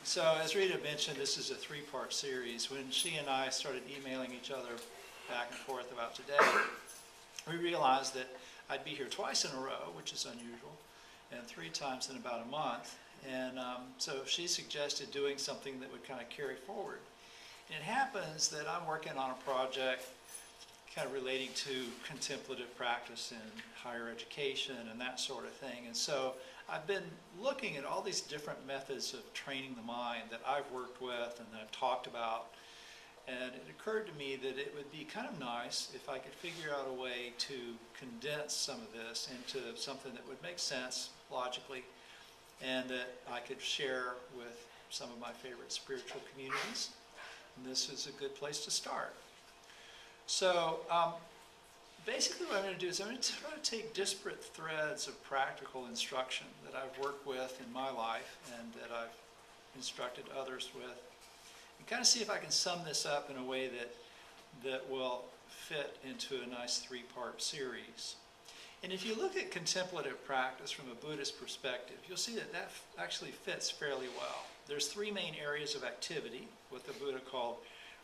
So as Rita mentioned, this is a three-part series. When she and I started emailing each other back and forth about today, we realized that I'd be here twice in a row, which is unusual, and 3 times in about a month. And so she suggested doing something that would kind of carry forward. And it happens that I'm working on a project kind of relating to contemplative practice in higher education and that sort of thing. And so I've been looking at all these different methods of training the mind that I've worked with and that I've talked about. And it occurred to me that it would be kind of nice if I could figure out a way to condense some of this into something that would make sense logically and that I could share with some of my favorite spiritual communities. And this is a good place to start. So basically what I'm going to do is I'm going to try to take disparate threads of practical instruction that I've worked with in my life and that I've instructed others with, and kind of see if I can sum this up in a way that will fit into a nice 3-part series. And if you look at contemplative practice from a Buddhist perspective, you'll see that that actually fits fairly well. There's 3 main areas of activity, what the Buddha called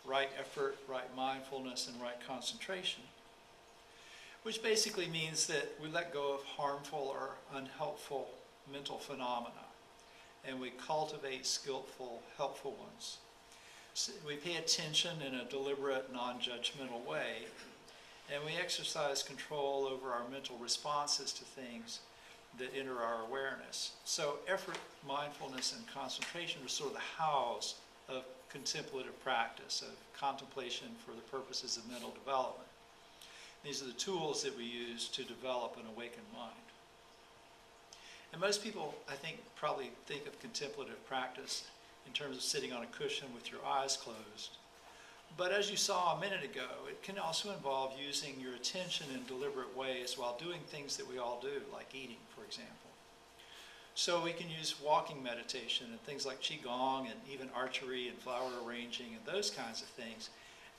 right effort, right mindfulness, and right concentration, which basically means that we let go of harmful or unhelpful mental phenomena, and we cultivate skillful, helpful ones. So we pay attention in a deliberate, non-judgmental way, and we exercise control over our mental responses to things that enter our awareness. So effort, mindfulness, and concentration are sort of the house of contemplative practice, of contemplation for the purposes of mental development. These are the tools that we use to develop an awakened mind. And most people, I think, probably think of contemplative practice in terms of sitting on a cushion with your eyes closed. But as you saw a minute ago, it can also involve using your attention in deliberate ways while doing things that we all do, like eating, for example. So we can use walking meditation and things like qigong and even archery and flower arranging and those kinds of things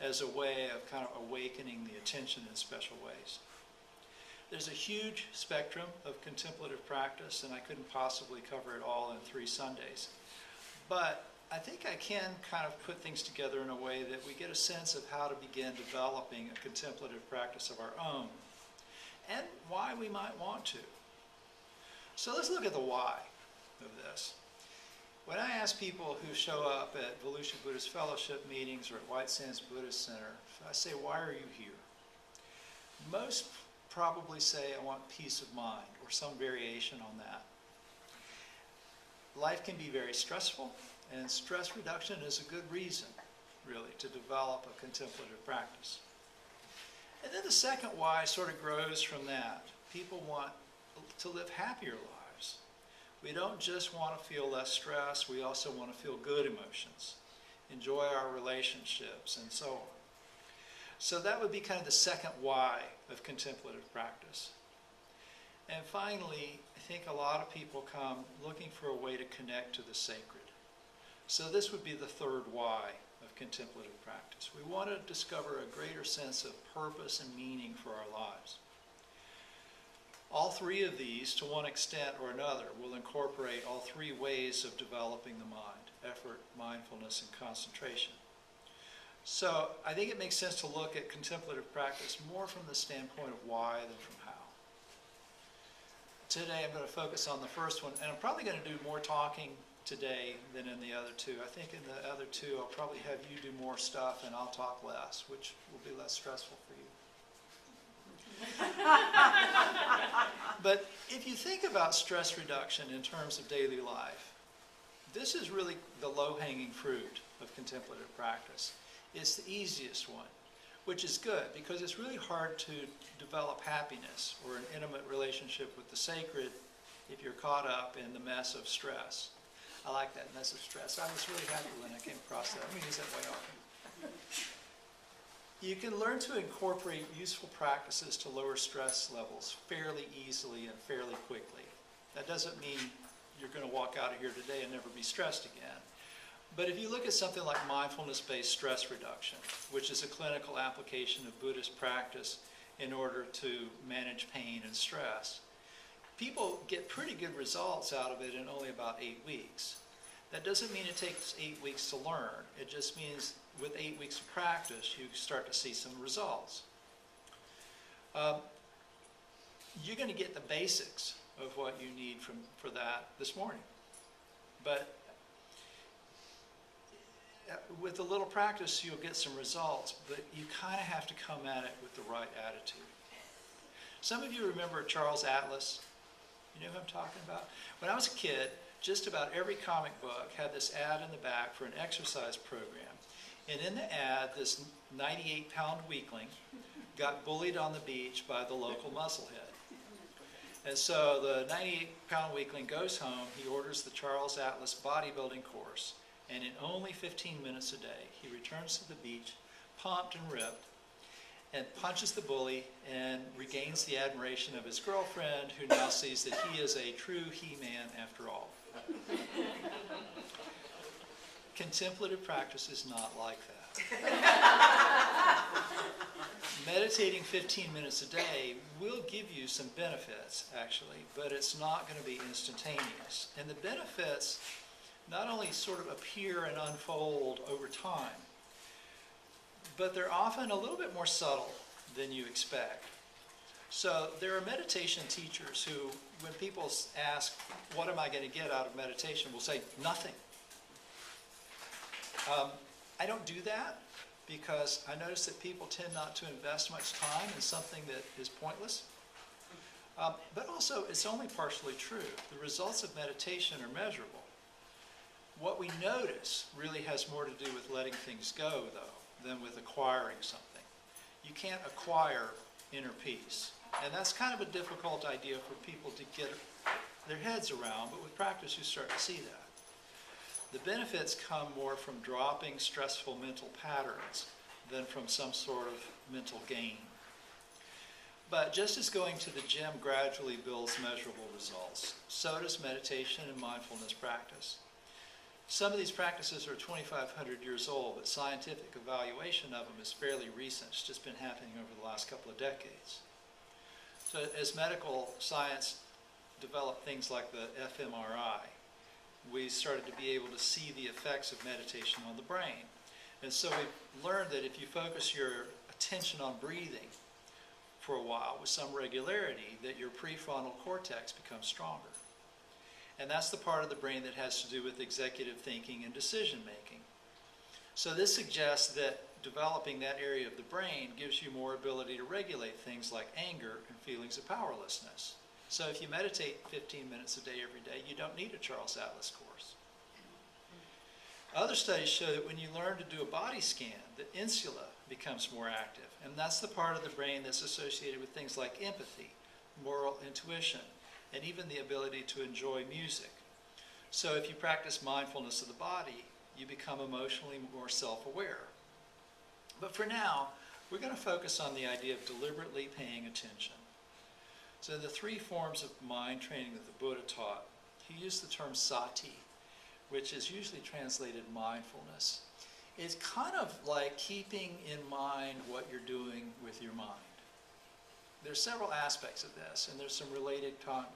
as a way of kind of awakening the attention in special ways. There's a huge spectrum of contemplative practice, and I couldn't possibly cover it all in 3 Sundays. But I think I can kind of put things together in a way that we get a sense of how to begin developing a contemplative practice of our own and why we might want to. So let's look at the why of this. When I ask people who show up at Volusia Buddhist Fellowship meetings or at White Sands Buddhist Center, I say, why are you here? Most probably say, I want peace of mind or some variation on that. Life can be very stressful, and stress reduction is a good reason, really, to develop a contemplative practice. And then the second why sort of grows from that. People want to live happier lives. We don't just want to feel less stress, we also want to feel good emotions, enjoy our relationships, and so on. So that would be kind of the second why of contemplative practice. And finally, I think a lot of people come looking for a way to connect to the sacred. So this would be the third why of contemplative practice. We want to discover a greater sense of purpose and meaning for our lives. All 3 of these, to one extent or another, will incorporate all 3 ways of developing the mind: effort, mindfulness, and concentration. So I think it makes sense to look at contemplative practice more from the standpoint of why than from how. Today I'm going to focus on the first one, and I'm probably going to do more talking today than in the other 2. I think in the other 2 I'll probably have you do more stuff and I'll talk less, which will be less stressful for you. But if you think about stress reduction in terms of daily life, this is really the low-hanging fruit of contemplative practice. It's the easiest one, which is good because it's really hard to develop happiness or an intimate relationship with the sacred if you're caught up in the mess of stress. I like that, mess of stress. I was really happy when I came across that. I'm going to use that way often. You can learn to incorporate useful practices to lower stress levels fairly easily and fairly quickly. That doesn't mean you're going to walk out of here today and never be stressed again. But if you look at something like mindfulness-based stress reduction, which is a clinical application of Buddhist practice in order to manage pain and stress, people get pretty good results out of it in only about 8 weeks. That doesn't mean it takes 8 weeks to learn. It just means with 8 weeks of practice, you start to see some results. You're going to get the basics of what you need for that this morning. But with a little practice, you'll get some results, but you kind of have to come at it with the right attitude. Some of you remember Charles Atlas. You know who I'm talking about? When I was a kid, just about every comic book had this ad in the back for an exercise program. And in the ad, this 98-pound weakling got bullied on the beach by the local musclehead. And so the 98-pound weakling goes home, he orders the Charles Atlas bodybuilding course, and in only 15 minutes a day, he returns to the beach, pumped and ripped, and punches the bully and regains the admiration of his girlfriend, who now sees that he is a true he-man after all. Contemplative practice is not like that. Meditating 15 minutes a day will give you some benefits, actually, but it's not going to be instantaneous. And the benefits not only sort of appear and unfold over time, but they're often a little bit more subtle than you expect. So there are meditation teachers who, when people ask, what am I going to get out of meditation, will say, nothing. I don't do that because I notice that people tend not to invest much time in something that is pointless. But also, it's only partially true. The results of meditation are measurable. What we notice really has more to do with letting things go, though, than with acquiring something. You can't acquire inner peace. And that's kind of a difficult idea for people to get their heads around, but with practice you start to see that. The benefits come more from dropping stressful mental patterns than from some sort of mental gain. But just as going to the gym gradually builds measurable results, so does meditation and mindfulness practice. Some of these practices are 2,500 years old, but scientific evaluation of them is fairly recent. It's just been happening over the last couple of decades. So as medical science developed things like the fMRI, we started to be able to see the effects of meditation on the brain. And so we've learned that if you focus your attention on breathing for a while with some regularity, that your prefrontal cortex becomes stronger. And that's the part of the brain that has to do with executive thinking and decision making. So this suggests that developing that area of the brain gives you more ability to regulate things like anger and feelings of powerlessness. So if you meditate 15 minutes a day every day, you don't need a Charles Atlas course. Other studies show that when you learn to do a body scan, the insula becomes more active. And that's the part of the brain that's associated with things like empathy, moral intuition, and even the ability to enjoy music. So if you practice mindfulness of the body, you become emotionally more self-aware. But for now, we're going to focus on the idea of deliberately paying attention. So the three forms of mind training that the Buddha taught, he used the term sati, which is usually translated mindfulness. It's kind of like keeping in mind what you're doing with your mind. There's several aspects of this, and there's some related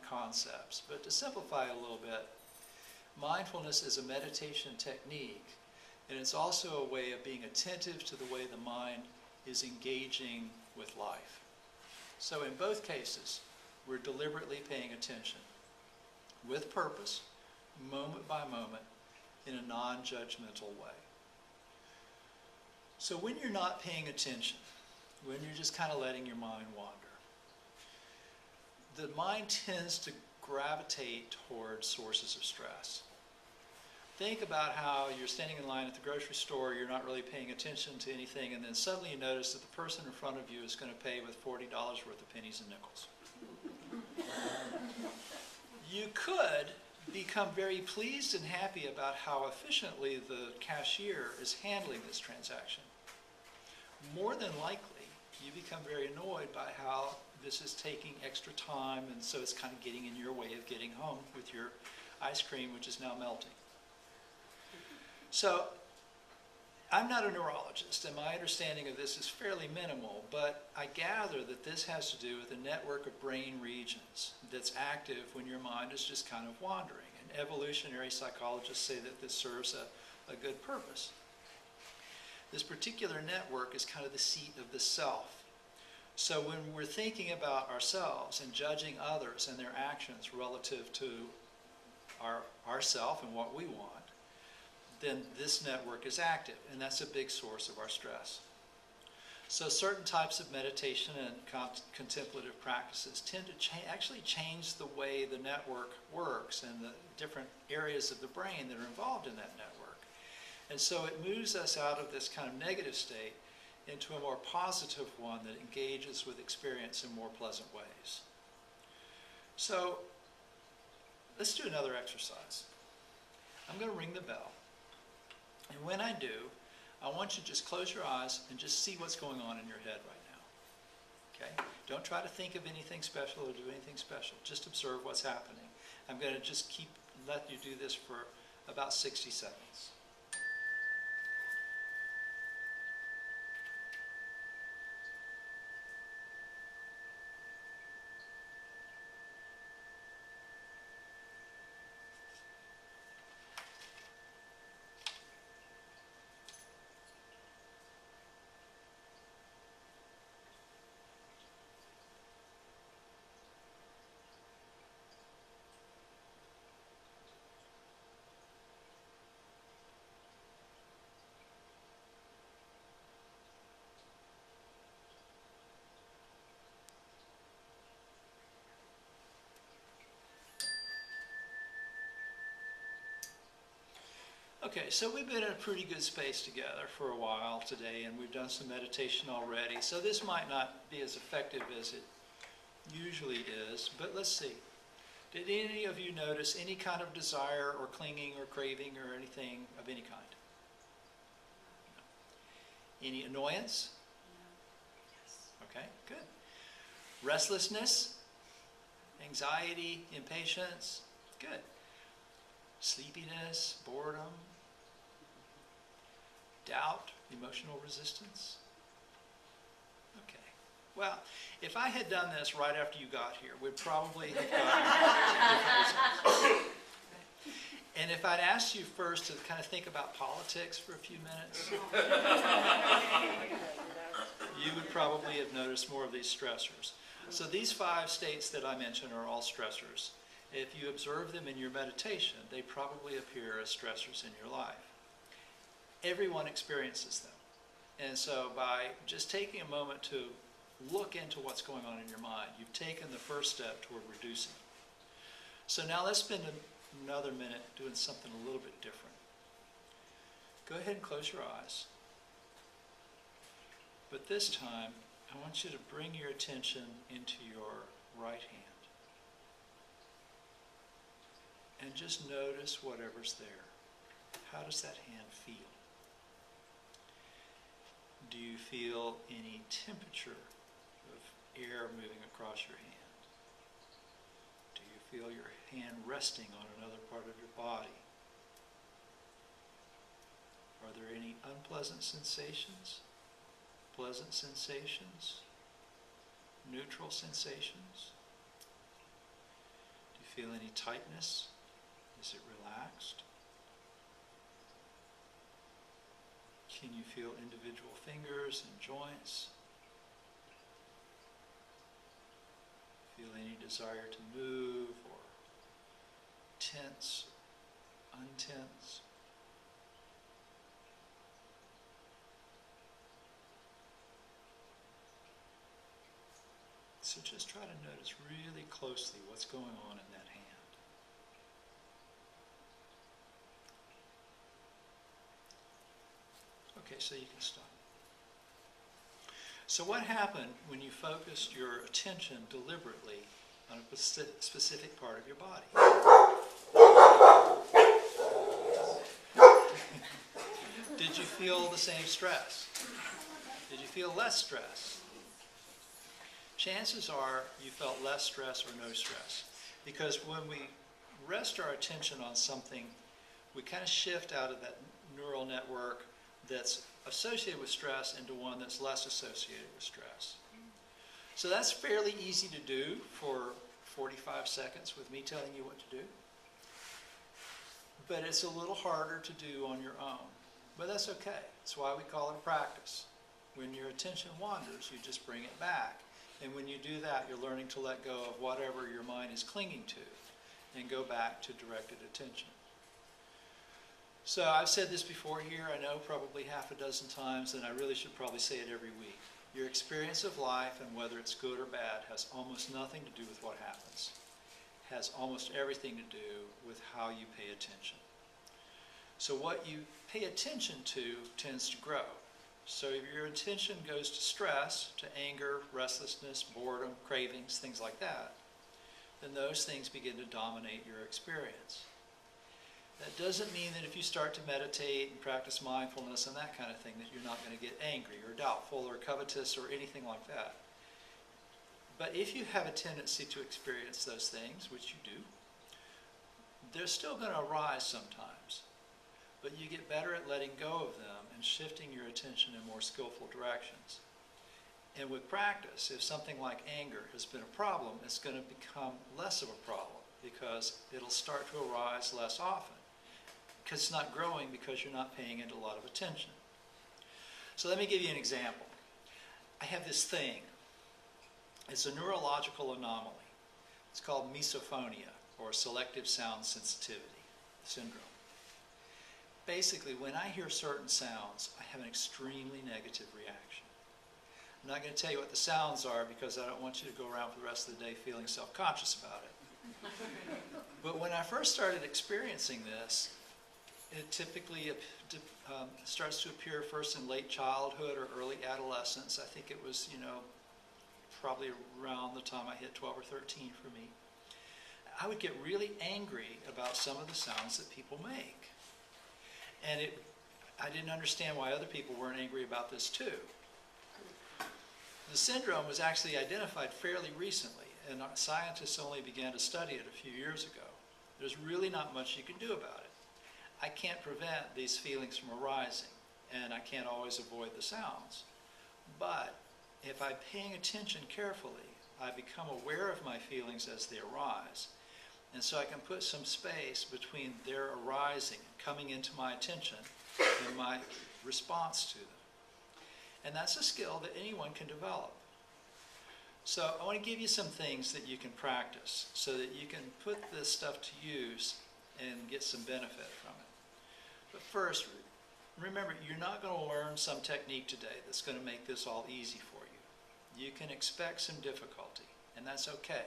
concepts. But to simplify a little bit, mindfulness is a meditation technique, and it's also a way of being attentive to the way the mind is engaging with life. So in both cases, we're deliberately paying attention with purpose, moment by moment, in a non-judgmental way. So when you're not paying attention, when you're just kind of letting your mind wander, the mind tends to gravitate towards sources of stress. Think about how you're standing in line at the grocery store, you're not really paying attention to anything, and then suddenly you notice that the person in front of you is going to pay with $40 worth of pennies and nickels. You could become very pleased and happy about how efficiently the cashier is handling this transaction. More than likely, you become very annoyed by how this is taking extra time, and so it's kind of getting in your way of getting home with your ice cream, which is now melting. So, I'm not a neurologist, and my understanding of this is fairly minimal, but I gather that this has to do with a network of brain regions that's active when your mind is just kind of wandering. evolutionary psychologists say that this serves a good purpose. This particular network is kind of the seat of the self. So when we're thinking about ourselves and judging others and their actions relative to our self and what we want, then this network is active, and that's a big source of our stress. So certain types of meditation and contemplative practices tend to actually change the way the network works and the different areas of the brain that are involved in that network. And so it moves us out of this kind of negative state into a more positive one that engages with experience in more pleasant ways. So let's do another exercise. I'm going to ring the bell. And when I do, I want you to just close your eyes and just see what's going on in your head right now. Okay? Don't try to think of anything special or do anything special. Just observe what's happening. I'm going to just let you do this for about 60 seconds. Okay, so we've been in a pretty good space together for a while today, and we've done some meditation already. So this might not be as effective as it usually is, but let's see. Did any of you notice any kind of desire or clinging or craving or anything of any kind? No. Any annoyance? No. Yes. Okay, good. Restlessness? Anxiety? Impatience? Good. Sleepiness? Boredom? Doubt? Emotional resistance? Okay. Well, if I had done this right after you got here, we'd probably have gotten different results. And if I'd asked you first to kind of think about politics for a few minutes, you would probably have noticed more of these stressors. So these 5 states that I mentioned are all stressors. If you observe them in your meditation, they probably appear as stressors in your life. Everyone experiences them. And so by just taking a moment to look into what's going on in your mind, you've taken the first step toward reducing it. So now let's spend another minute doing something a little bit different. Go ahead and close your eyes. But this time, I want you to bring your attention into your right hand. And just notice whatever's there. How does that hand feel? Do you feel any temperature of air moving across your hand? Do you feel your hand resting on another part of your body? Are there any unpleasant sensations? Pleasant sensations? Neutral sensations? Do you feel any tightness? Is it relaxed? Can you feel individual fingers and joints? Feel any desire to move or tense, untense? So just try to notice really closely what's going on in that hand. Okay, so you can stop. So what happened when you focused your attention deliberately on a specific part of your body? Did you feel the same stress? Did you feel less stress? Chances are you felt less stress or no stress. Because when we rest our attention on something, we kind of shift out of that neural network that's associated with stress into one that's less associated with stress. So that's fairly easy to do for 45 seconds with me telling you what to do. but it's a little harder to do on your own. But that's okay. That's why we call it a practice. When your attention wanders, you just bring it back. And when you do that, you're learning to let go of whatever your mind is clinging to and go back to directed attention. So I've said this before here, I know probably half a dozen times, and I really should probably say it every week. Your experience of life, and whether it's good or bad, has almost nothing to do with what happens. It has almost everything to do with how you pay attention. So what you pay attention to tends to grow. So if your attention goes to stress, to anger, restlessness, boredom, cravings, things like that, then those things begin to dominate your experience. That doesn't mean that if you start to meditate and practice mindfulness and that kind of thing, that you're not going to get angry or doubtful or covetous or anything like that. But if you have a tendency to experience those things, which you do, they're still going to arise sometimes. But you get better at letting go of them and shifting your attention in more skillful directions. And with practice, if something like anger has been a problem, it's going to become less of a problem because it'll start to arise less often. Because it's not growing because you're not paying it a lot of attention. So let me give you an example. I have this thing. It's a neurological anomaly. It's called misophonia, or selective sound sensitivity syndrome. Basically, when I hear certain sounds, I have an extremely negative reaction. I'm not going to tell you what the sounds are because I don't want you to go around for the rest of the day feeling self-conscious about it. But when I first started experiencing this, it typically starts to appear first in late childhood or early adolescence. I think it was, probably around the time I hit 12 or 13 for me. I would get really angry about some of the sounds that people make. And I didn't understand why other people weren't angry about this too. The syndrome was actually identified fairly recently, and scientists only began to study it a few years ago. There's really not much you can do about it. I can't prevent these feelings from arising, and I can't always avoid the sounds. But if I'm paying attention carefully, I become aware of my feelings as they arise, and so I can put some space between their arising, coming into my attention, and my response to them. And that's a skill that anyone can develop. So I want to give you some things that you can practice so that you can put this stuff to use and get some benefit from it. But first, remember, you're not going to learn some technique today that's going to make this all easy for you. You can expect some difficulty, and that's okay.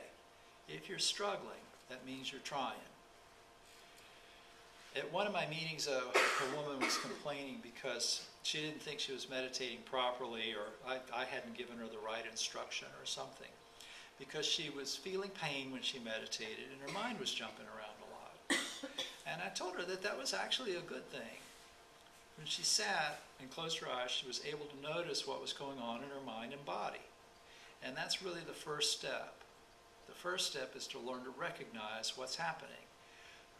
If you're struggling, that means you're trying. At one of my meetings, a woman was complaining because she didn't think she was meditating properly, or I hadn't given her the right instruction or something, because she was feeling pain when she meditated and her mind was jumping around a lot. And I told her that that was actually a good thing. When she sat and closed her eyes, she was able to notice what was going on in her mind and body. And that's really the first step. The first step is to learn to recognize what's happening.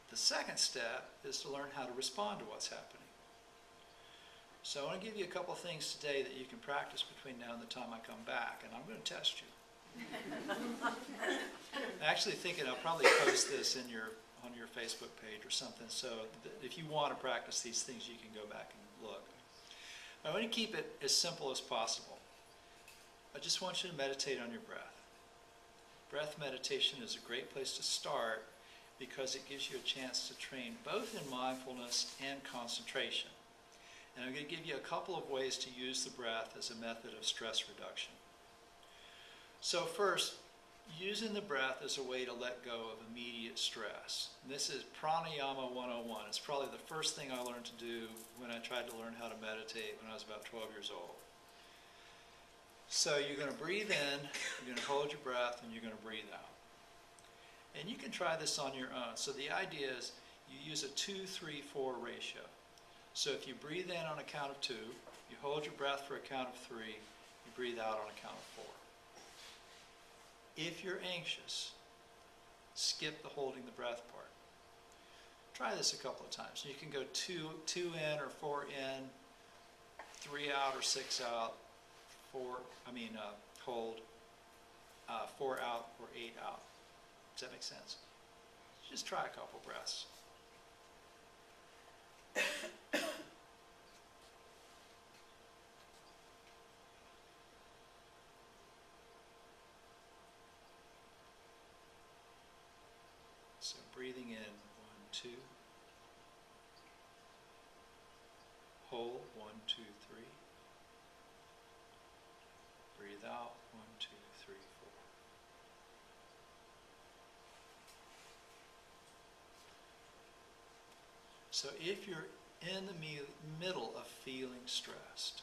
The second step is to learn how to respond to what's happening. So I want to give you a couple of things today that you can practice between now and the time I come back, and I'm going to test you. I'm actually thinking I'll probably post this on your Facebook page or something, so if you want to practice these things, you can go back and look. I want to keep it as simple as possible. I just want you to meditate on your breath. Breath meditation is a great place to start because it gives you a chance to train both in mindfulness and concentration. And I'm going to give you a couple of ways to use the breath as a method of stress reduction. So first, using the breath as a way to let go of immediate stress. And this is pranayama 101. It's probably the first thing I learned to do when I tried to learn how to meditate when I was about 12 years old. So you're going to breathe in, you're going to hold your breath, and you're going to breathe out. And you can try this on your own. So the idea is you use a 2-3-4 ratio. So if you breathe in on a count of 2, you hold your breath for a count of 3, you breathe out on a count of 4. If you're anxious, skip the holding the breath part. Try this a couple of times. You can go 2 in or 4 in, 3 out or 6 out, hold, 4 out or 8 out. Does that make sense? Just try a couple breaths. So breathing in, 1, 2. Hold, 1, 2, 3. Breathe out, 1, 2, 3, 4. So if you're in the middle of feeling stressed,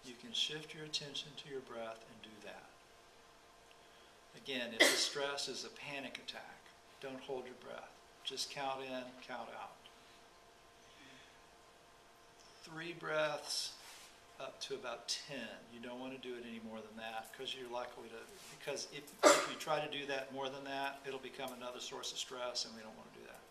you can shift your attention to your breath and do that. Again, if the stress is a panic attack, don't hold your breath. Just count in, count out. 3 breaths up to about 10. You don't want to do it any more than that because you're likely to, because if you try to do that more than that, it'll become another source of stress, and we don't want to do that.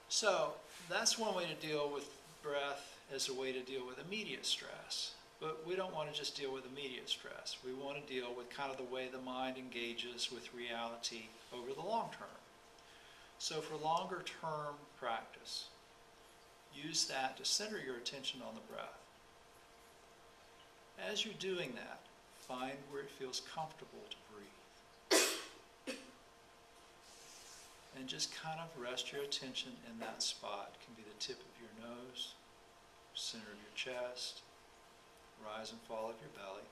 So that's one way to deal with breath, as a way to deal with immediate stress. But we don't want to just deal with immediate stress. We want to deal with kind of the way the mind engages with reality over the long term. So for longer term practice, use that to center your attention on the breath. As you're doing that, find where it feels comfortable to breathe. And just kind of rest your attention in that spot. It can be the tip of your nose, center of your chest, rise and fall of your belly.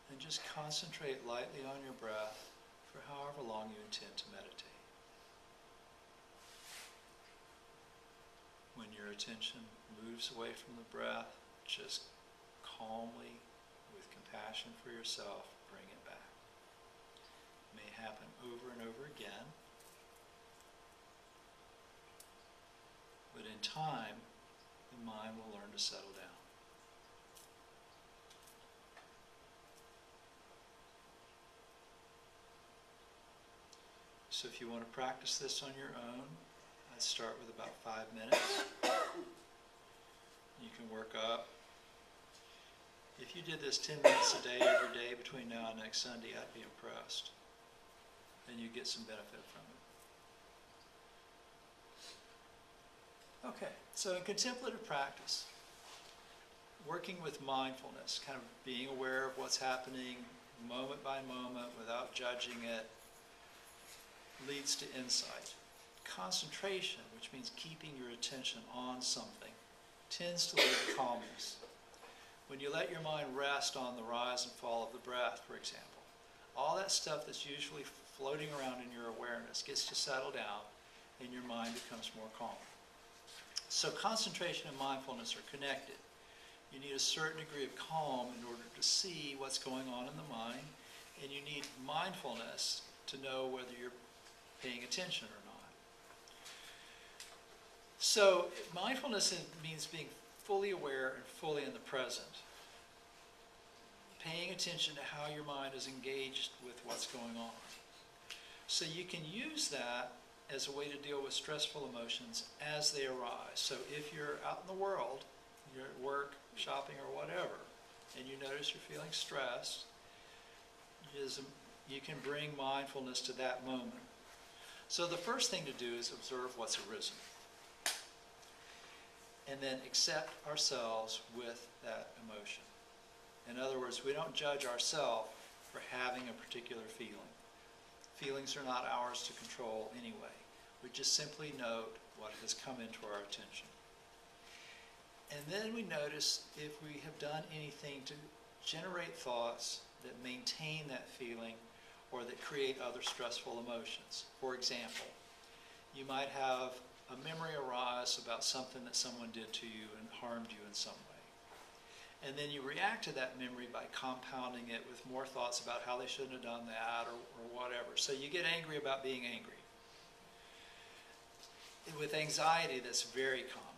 And just concentrate lightly on your breath for however long you intend to meditate. When your attention moves away from the breath, just calmly, with compassion for yourself, bring it back. It may happen over and over again, but in time, the mind will learn to settle down. So if you want to practice this on your own, I'd start with about 5 minutes. You can work up. If you did this 10 minutes a day, every day between now and next Sunday, I'd be impressed. And you'd get some benefit from it. Okay, so in contemplative practice, working with mindfulness, kind of being aware of what's happening moment by moment without judging it, leads to insight. Concentration, which means keeping your attention on something, tends to lead to calmness. When you let your mind rest on the rise and fall of the breath, for example, all that stuff that's usually floating around in your awareness gets to settle down and your mind becomes more calm. So concentration and mindfulness are connected. You need a certain degree of calm in order to see what's going on in the mind, and you need mindfulness to know whether you're paying attention or not. So mindfulness means being fully aware and fully in the present. Paying attention to how your mind is engaged with what's going on. So you can use that as a way to deal with stressful emotions as they arise. So if you're out in the world, you're at work, shopping, or whatever, and you notice you're feeling stressed, you can bring mindfulness to that moment. So the first thing to do is observe what's arisen. And then accept ourselves with that emotion. In other words, we don't judge ourselves for having a particular feeling. Feelings are not ours to control anyway. We just simply note what has come into our attention. And then we notice if we have done anything to generate thoughts that maintain that feeling or that create other stressful emotions. For example, you might have a memory arise about something that someone did to you and harmed you in some way. And then you react to that memory by compounding it with more thoughts about how they shouldn't have done that or whatever. So you get angry about being angry. With anxiety, that's very common.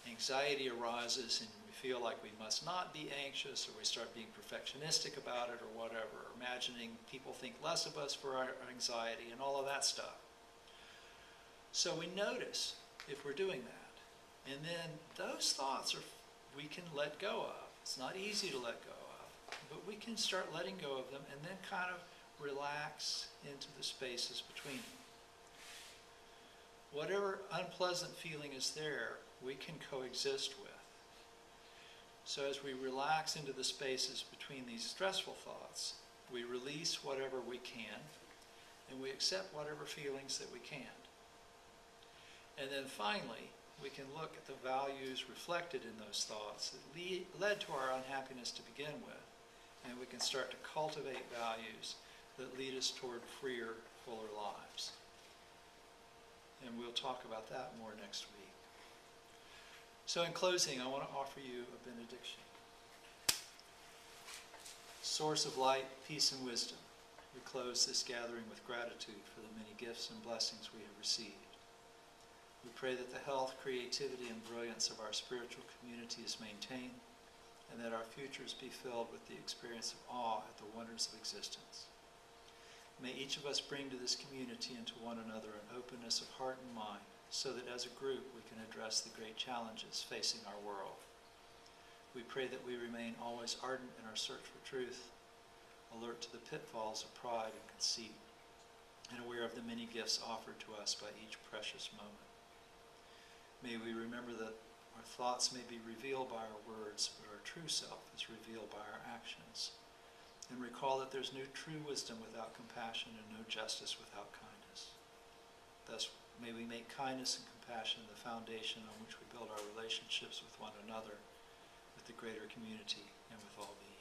Anxiety arises and we feel like we must not be anxious, or we start being perfectionistic about it or whatever, or imagining people think less of us for our anxiety and all of that stuff. So we notice if we're doing that. And then those thoughts we can let go of. It's not easy to let go of, but we can start letting go of them and then kind of relax into the spaces between them. whatever unpleasant feeling is there, we can coexist with. So as we relax into the spaces between these stressful thoughts, we release whatever we can, and we accept whatever feelings that we can't. And then finally, we can look at the values reflected in those thoughts that led to our unhappiness to begin with, and we can start to cultivate values that lead us toward freer, fuller lives. And we'll talk about that more next week. So in closing, I want to offer you a benediction. Source of light, peace, and wisdom, we close this gathering with gratitude for the many gifts and blessings we have received. We pray that the health, creativity, and brilliance of our spiritual community is maintained, and that our futures be filled with the experience of awe at the wonders of existence. May each of us bring to this community and to one another an openness of heart and mind, so that as a group we can address the great challenges facing our world. We pray that we remain always ardent in our search for truth, alert to the pitfalls of pride and conceit, and aware of the many gifts offered to us by each precious moment. May we remember that our thoughts may be revealed by our words, but our true self is revealed by our actions. And recall that there's no true wisdom without compassion and no justice without kindness. Thus, may we make kindness and compassion the foundation on which we build our relationships with one another, with the greater community, and with all beings.